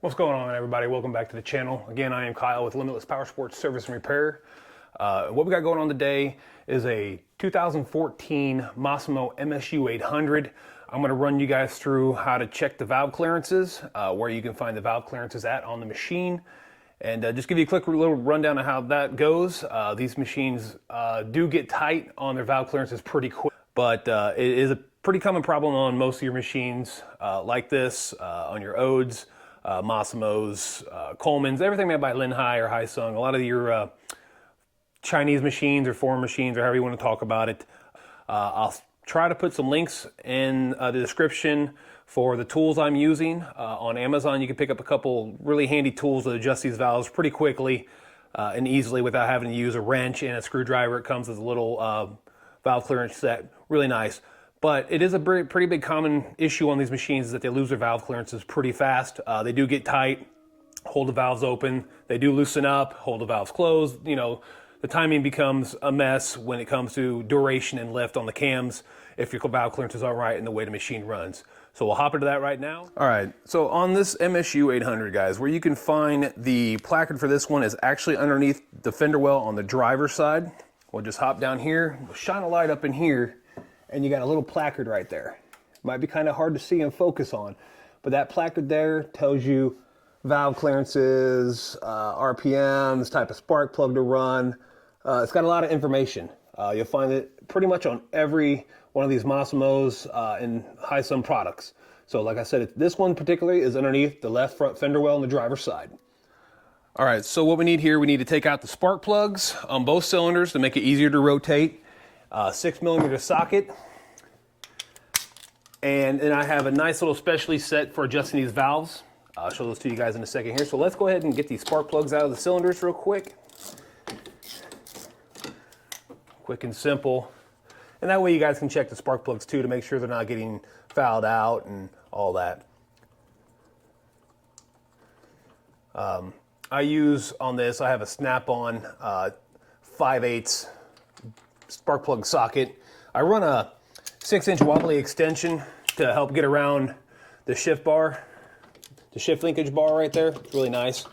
What's going on, everybody? Welcome back to the channel. Again, I am Kyle with Limitless Power Sports Service and Repair. What we got going on today is a 2014 Massimo MSU 800. I'm going to run you guys through how to check the valve clearances, where you can find the valve clearances at on the machine, and just give you a quick little rundown of how that goes. These machines do get tight on their valve clearances pretty quick, but it is a pretty common problem on most of your machines like this, on your Odes, Massimos, Colemans, everything made by Linhai or HIsun. A lot of your Chinese machines or foreign machines, or however you want to talk about it. I'll try to put some links in the description for the tools I'm using. On Amazon, you can pick up a couple really handy tools that adjust these valves pretty quickly and easily without having to use a wrench and a screwdriver. It comes with a little valve clearance set, really nice. But it is a pretty big common issue on these machines is that they lose their valve clearances pretty fast. They do get tight, hold the valves open. They do loosen up, hold the valves closed. You know, the timing becomes a mess when it comes to duration and lift on the cams if your valve clearances aren't right and the way the machine runs. So we'll hop into that right now. All right, so on this MSU 800, guys, where you can find the placard for this one is actually underneath the fender well on the driver's side. We'll just hop down here, we'll shine a light up in here, and you got a little placard right there. Might be kind of hard to see and focus on, but that placard there tells you valve clearances, RPMs, type of spark plug to run. It's got a lot of information. You'll find it pretty much on every one of these Massimos and HIsun products. So like I said, this one particularly is underneath the left front fender well on the driver's side. All right, so what we need here, we need to take out the spark plugs on both cylinders to make it easier to rotate. 6mm socket, and then I have a nice little specially set for adjusting these valves. I'll show those to you guys in a second here. So let's go ahead and get these spark plugs out of the cylinders real quick. Quick and simple. And that way you guys can check the spark plugs too to make sure they're not getting fouled out and all that. I use on this, I have a snap-on 5/8 spark plug socket. I run a 6-inch wobbly extension to help get around the shift bar, the shift linkage bar right there. It's really nice.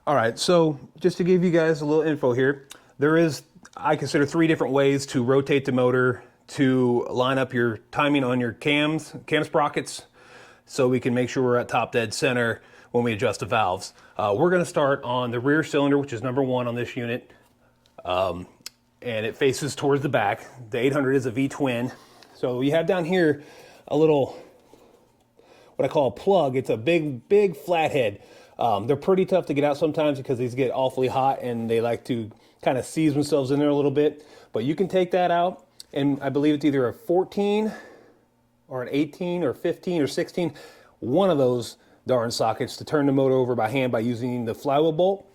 All right, so just to give you guys a little info here, there is, I consider, 3 different ways to rotate the motor to line up your timing on your cam sprockets, so we can make sure we're at top dead center when we adjust the valves. We're gonna start on the rear cylinder, which is number 1 on this unit. And it faces towards the back. The 800 is a V-twin. So you have down here a little, what I call a plug. It's a big flathead. They're pretty tough to get out sometimes because these get awfully hot and they like to kind of seize themselves in there a little bit. But you can take that out, and I believe it's either a 14 or an 18 or 15 or 16, one of those darn sockets to turn the motor over by hand by using the flywheel bolt.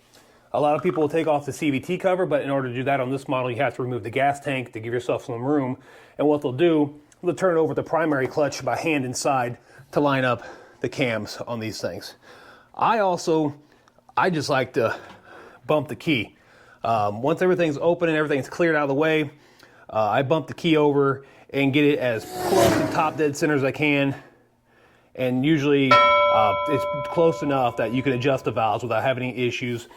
A lot of people will take off the CVT cover, but in order to do that on this model, you have to remove the gas tank to give yourself some room. And what they'll do, they'll turn it over the primary clutch by hand inside to line up the cams on these things. I just like to bump the key. Once everything's open and everything's cleared out of the way, I bump the key over and get it as close to top dead center as I can. And usually it's close enough that you can adjust the valves without having any issues.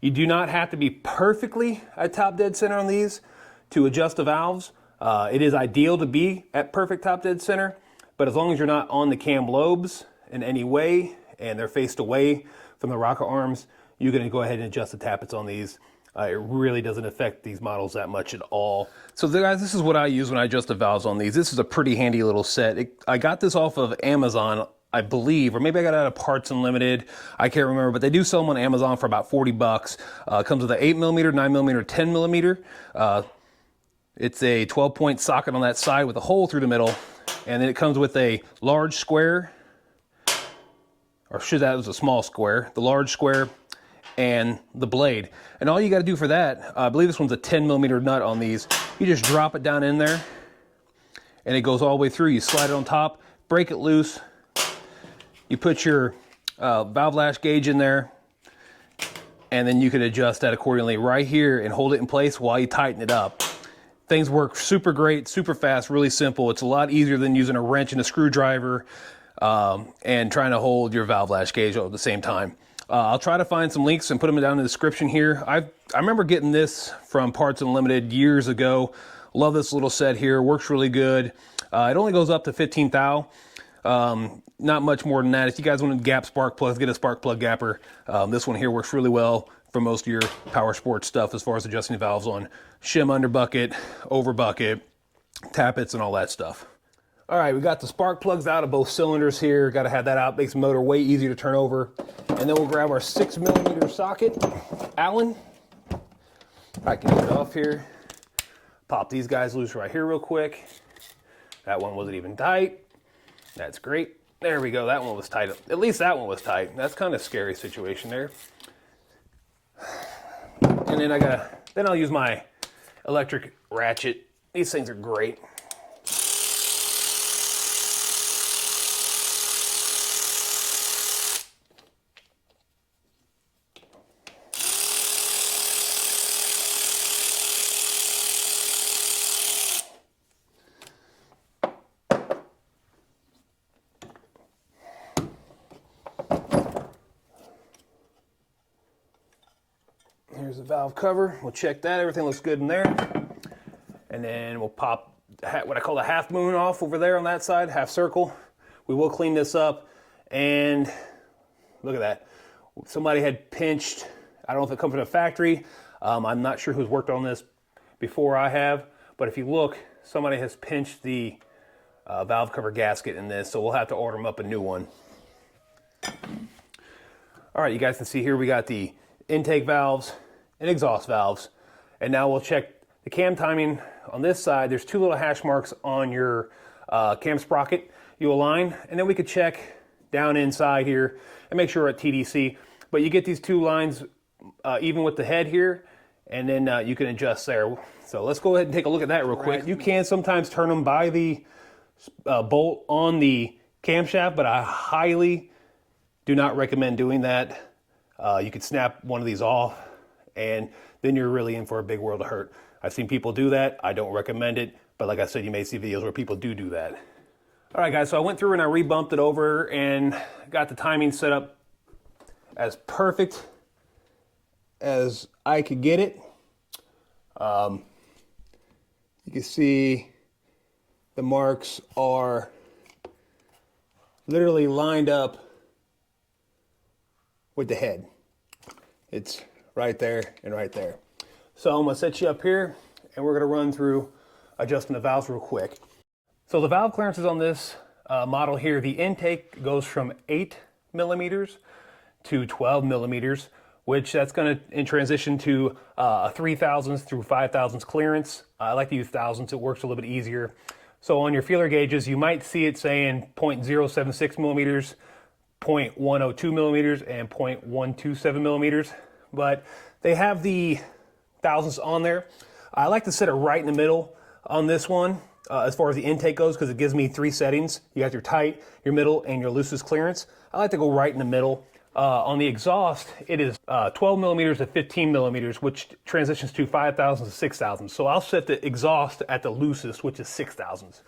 You do not have to be perfectly at top dead center on these to adjust the valves. It is ideal to be at perfect top dead center, but as long as you're not on the cam lobes in any way and they're faced away from the rocker arms, you're going to go ahead and adjust the tappets on these. It really doesn't affect these models that much at all. So guys, this is what I use when I adjust the valves on these. This is a pretty handy little set. I got this off of Amazon, I believe, or maybe I got it out of Parts Unlimited. I can't remember, but they do sell them on Amazon for about 40 bucks. It comes with an 8mm, 9mm, 10mm. It's a 12-point socket on that side with a hole through the middle. And then it comes with a large square, or should that was a small square, the large square and the blade. And all you got to do for that, I believe this one's a 10mm nut on these. You just drop it down in there and it goes all the way through. You slide it on top, break it loose. You put your valve lash gauge in there, and then you can adjust that accordingly right here and hold it in place while you tighten it up. Things work super great, super fast, really simple. It's a lot easier than using a wrench and a screwdriver. and trying to hold your valve lash gauge at the same time. I'll try to find some links and put them down in the description here. I remember getting this from Parts Unlimited years ago. Love this little set here. Works really good. It only goes up to 15 thou. Not much more than that. If you guys want to gap spark plugs, get a spark plug gapper. This one here works really well for most of your power sports stuff as far as adjusting valves on shim under bucket, over bucket, tappets, and all that stuff. All right, we got the spark plugs out of both cylinders here. Got to have that out. Makes the motor way easier to turn over. And then we'll grab our 6mm socket, Allen. I can get it off here. Pop these guys loose right here real quick. That one wasn't even tight. That's great. There we go. That one was tight. At least that one was tight. That's kind of a scary situation there. And then then I'll use my electric ratchet. These things are great. Here's the valve cover. We'll check that. Everything looks good in there. And then we'll pop what I call a half moon off over there on that side, half circle. We will clean this up. And look at that. Somebody had pinched, I don't know if it comes from a factory. I'm not sure who's worked on this before I have. But if you look, somebody has pinched the valve cover gasket in this. So we'll have to order them up a new one. All right, you guys can see here we got the intake valves and exhaust valves. And now we'll check the cam timing on this side. There's two little hash marks on your cam sprocket. You align, and then we could check down inside here and make sure we're at TDC. But you get these two lines even with the head here, and then you can adjust there. So let's go ahead and take a look at that real quick. You can sometimes turn them by the bolt on the camshaft, but I highly do not recommend doing that. You could snap one of these off, and then you're really in for a big world of hurt. I've seen people do that. I don't recommend it, but like I said, you may see videos where people do that. All right, guys, so I went through and I rebumped it over and got the timing set up as perfect as I could get it. You can see the marks are literally lined up with the head. It's right there and right there. So I'm gonna set you up here and we're gonna run through adjusting the valves real quick. So the valve clearances on this model here, the intake goes from 8mm to 12mm, which that's gonna in transition to a 3,000ths through 5,000ths clearance. I like to use thousandths, it works a little bit easier. So on your feeler gauges, you might see it saying 0.076mm, 0.102mm, and 0.127mm, but they have the thousandths on there. I like to set it right in the middle on this one as far as the intake goes, because it gives me three settings. You got your tight, your middle, and your loosest clearance. I like to go right in the middle. On the exhaust, it is 12mm to 15mm, which transitions to 5,000ths to 6,000ths. So I'll set the exhaust at the loosest, which is 6,000ths.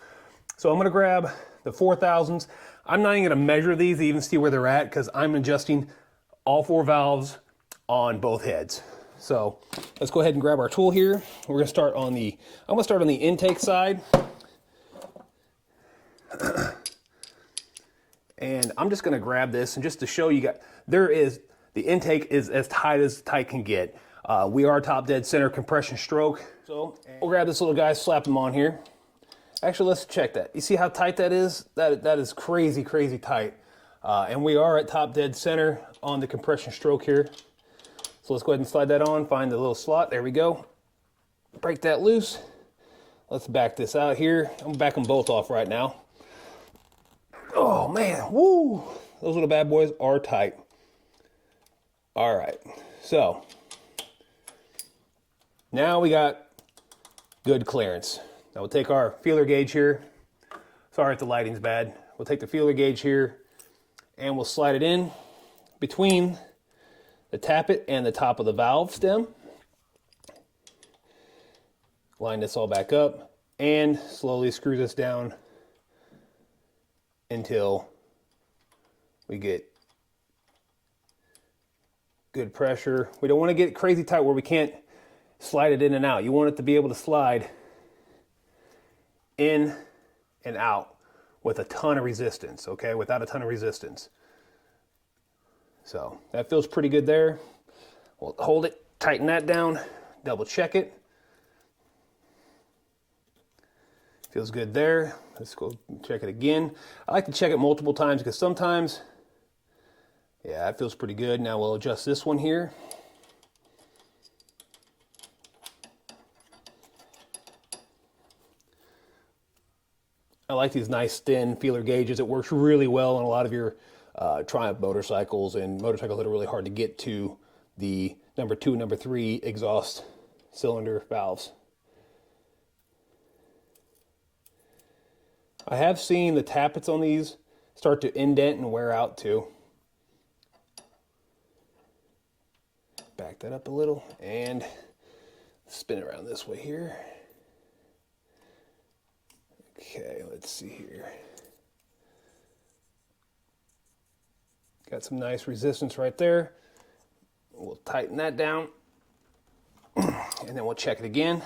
So I'm gonna grab the 4,000ths. I'm not even gonna measure these to even see where they're at, because I'm adjusting all four valves on both heads. So let's go ahead and grab our tool here. We're gonna start on the, I'm gonna start on the intake side. And I'm just gonna grab this, and just to show you guys, the intake is as tight can get. We are top dead center compression stroke. So we'll grab this little guy, slap him on here. Actually, let's check that. You see how tight that is? That is crazy, crazy tight. And we are at top dead center on the compression stroke here. So let's go ahead and slide that on, find the little slot, there we go. Break that loose. Let's back this out here. I'm gonna back them both off right now. Oh man, woo! Those little bad boys are tight. All right, so now we got good clearance. Now we'll take our feeler gauge here. Sorry if the lighting's bad. We'll take the feeler gauge here and we'll slide it in between the tappet and the top of the valve stem. Line this all back up and slowly screw this down until We get good pressure. We don't want to get crazy tight where we can't slide it in and out. You want it to be able to slide in and out with a ton of resistance, okay? Without a ton of resistance. So that feels pretty good there. We'll hold it, tighten that down, double check it. Feels good there. Let's go check it again. I like to check it multiple times because sometimes, yeah, that feels pretty good. Now we'll adjust this one here. I like these nice thin feeler gauges. It works really well on a lot of your Triumph motorcycles and motorcycles that are really hard to get to the number 2 and number 3 exhaust cylinder valves. I have seen the tappets on these start to indent and wear out too. Back that up a little and spin it around this way here. Okay, let's see here. Got some nice resistance right there. We'll tighten that down and then we'll check it again.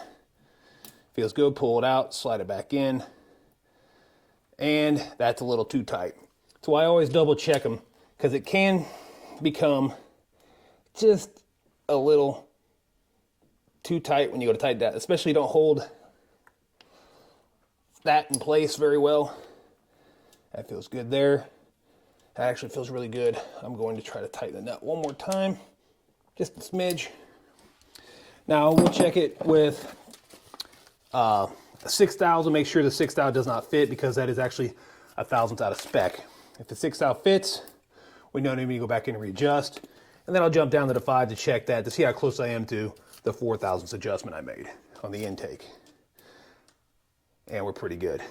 Feels good, pull it out, slide it back in. And that's a little too tight. So I always double check them because it can become just a little too tight when you go to tighten that, especially don't hold that in place very well. That feels good there. That actually feels really good. I'm going to try to tighten the nut one more time, just a smidge. Now we'll check it with a 6 thou. Make sure the 6 thou does not fit because that is actually a thousandth out of spec. If the 6 thou fits, we don't need to go back in and readjust. And then I'll jump down to the 5 to check that to see how close I am to the 4 thousandths adjustment I made on the intake. And we're pretty good.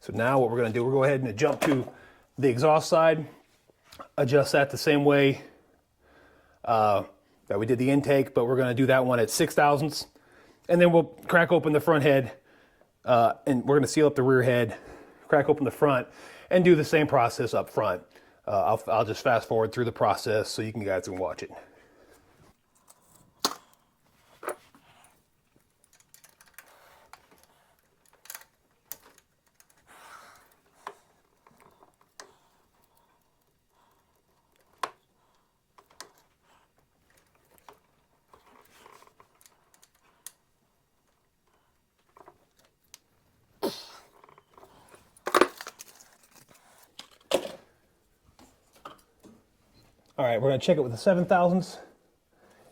So now what we're going to do, we'll go ahead and jump to the exhaust side, adjust that the same way that we did the intake, but we're going to do that one at 6 thousandths. And then we'll crack open the front head and we're going to seal up the rear head, crack open the front, and do the same process up front. I'll just fast forward through the process so you guys can watch it. All right, we're going to check it with the 7 thousandths,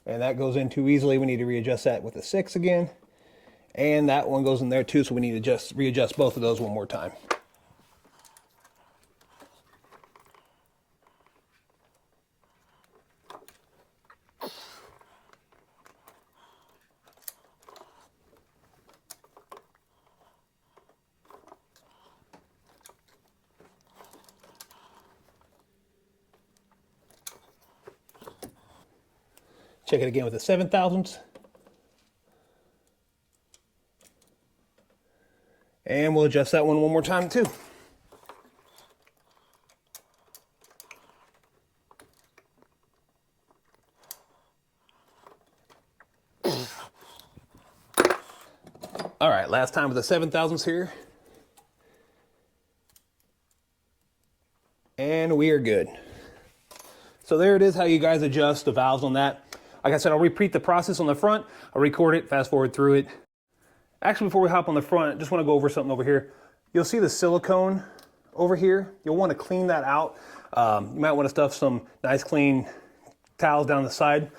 and that goes in too easily. We need to readjust that with the 6 again, and that one goes in there too, so we need to just readjust both of those one more time. Check it again with the 7 thousandths. And we'll adjust that one more time too. All right, last time with the 7 thousandths here. And we are good. So there it is, how you guys adjust the valves on that. Like I said, I'll repeat the process on the front. I'll record it, fast forward through it. Actually, before we hop on the front, I just want to go over something over here. You'll see the silicone over here. You'll want to clean that out. You might want to stuff some nice clean towels down the side.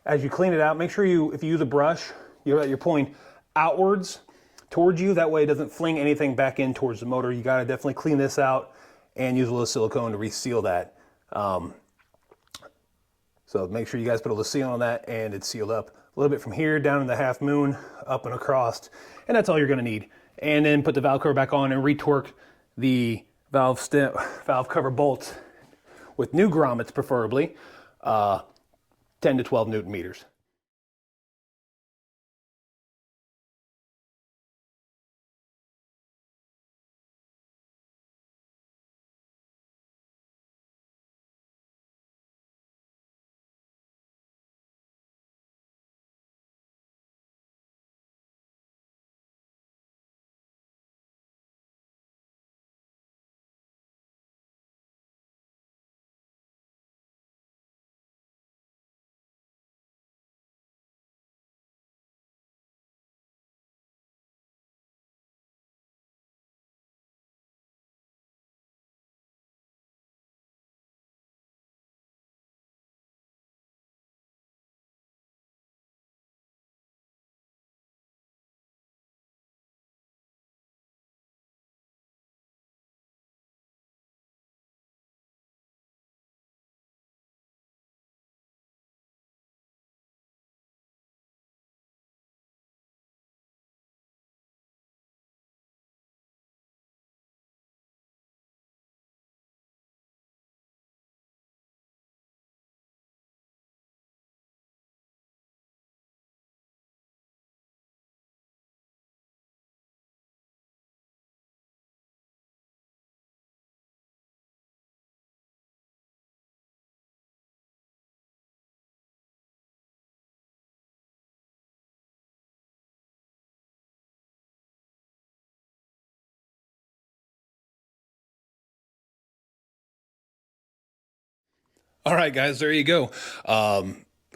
As you clean it out, make sure if you use a brush, you're pulling outwards towards you. That way it doesn't fling anything back in towards the motor. You got to definitely clean this out and use a little silicone to reseal that. So make sure you guys put a little seal on that and it's sealed up a little bit from here down in the half moon, up and across. And that's all you're going to need. And then put the valve cover back on and retorque the valve cover bolts with new grommets, preferably 10 to 12 Newton meters. All right, guys, there you go.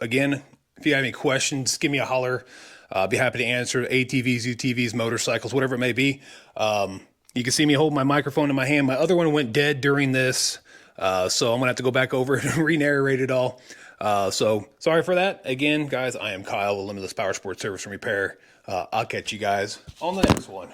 Again, if you have any questions, give me a holler. I'll be happy to answer. ATVs, UTVs, motorcycles, whatever it may be. You can see me holding my microphone in my hand. My other one went dead during this, so I'm going to have to go back over it and re-narrate it all. So sorry for that. Again, guys, I am Kyle with Limitless Power Sports Service and Repair. I'll catch you guys on the next one.